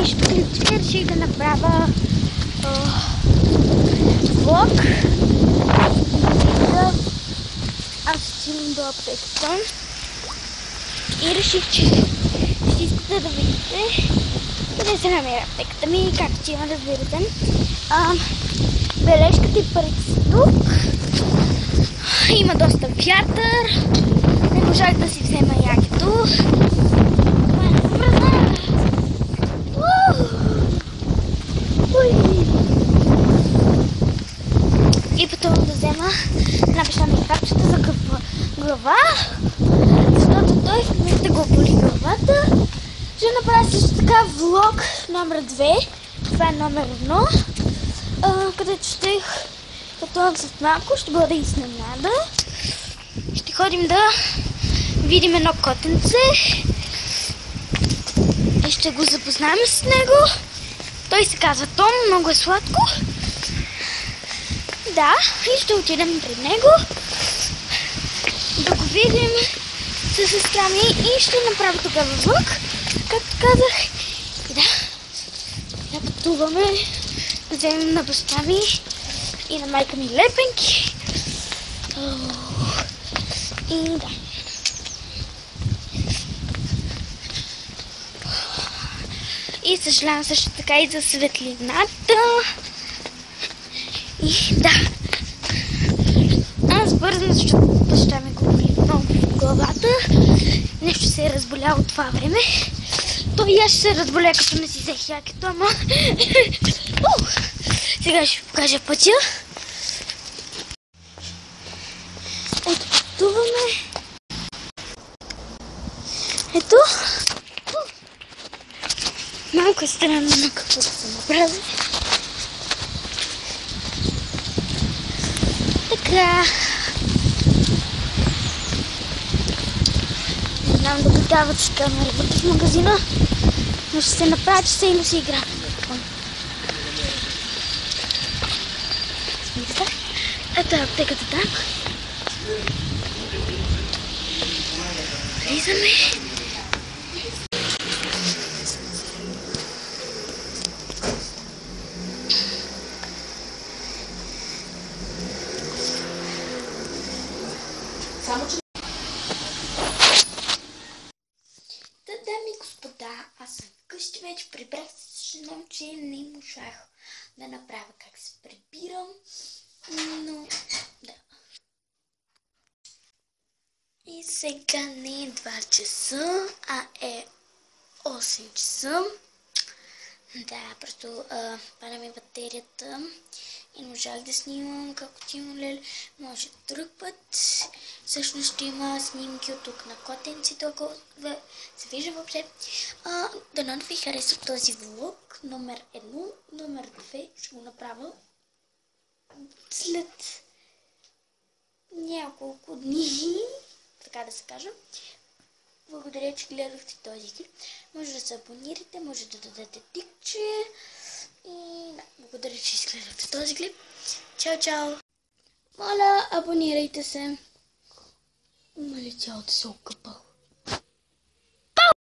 нищо критички, реших да направя влог. Аз отивам до аптеката и реших, че ще искате да видите къде се намира аптеката ми, както ще има да разберете. Бележката и парите са тук. Има доста вятър. Не можах да си взема якето. Това е връзна. И пътувам да взема една баща ми капчета за глава, защото той в момента го боли главата. Ще направя също така влог номер 2. Това е номер 1, където ще пътувам с малко, ще бъде изненада. Ще ходим да видим едно котенце и ще го запознаем с него. Той се казва Том, много е сладко. Да, и ще отидем при него да го видим със сестра ми и ще направя тогава влог, както казах. И да пътуваме, да вземем на баща ми и на майка ми лепенки. И да. И съжалявам също така и за светлината. И да. Аз бързам, защото баща ми го боли много в главата. Нещо се е разболяло това време. Той и аз ще се разболя, като не си взех якето, ама... Сега ще ви покажа пътя. Ето, пътуваме. Ето. Малко е странно на каквото съм направили. Така. Не знам да дават с камера в магазина, но ще се направя, че се и носи игра. Ето е аптеката там. Влизаме. Дами и господа, аз съм вкъщи вече, прибрах се, съжалявам, че не можах да направя как се прибирам, но да. И сега не е 2 часа, а е 8 часа. Да, просто пада ми батерията и не можах да снимам как отивам, леле. Може друг път. Всъщност ще има снимки от тук на котенците, ако се вижда въобще. Дано да ви хареса този влог. Номер 1, номер 2 ще го направя след няколко дни, така да се кажа. Благодаря, че гледахте този клип. Може да се абонирате, може да дадете тикче. И да, благодаря, че изгледахте този клип. Чао, чао! Моля, абонирайте се. Има ли цялото се окъпал?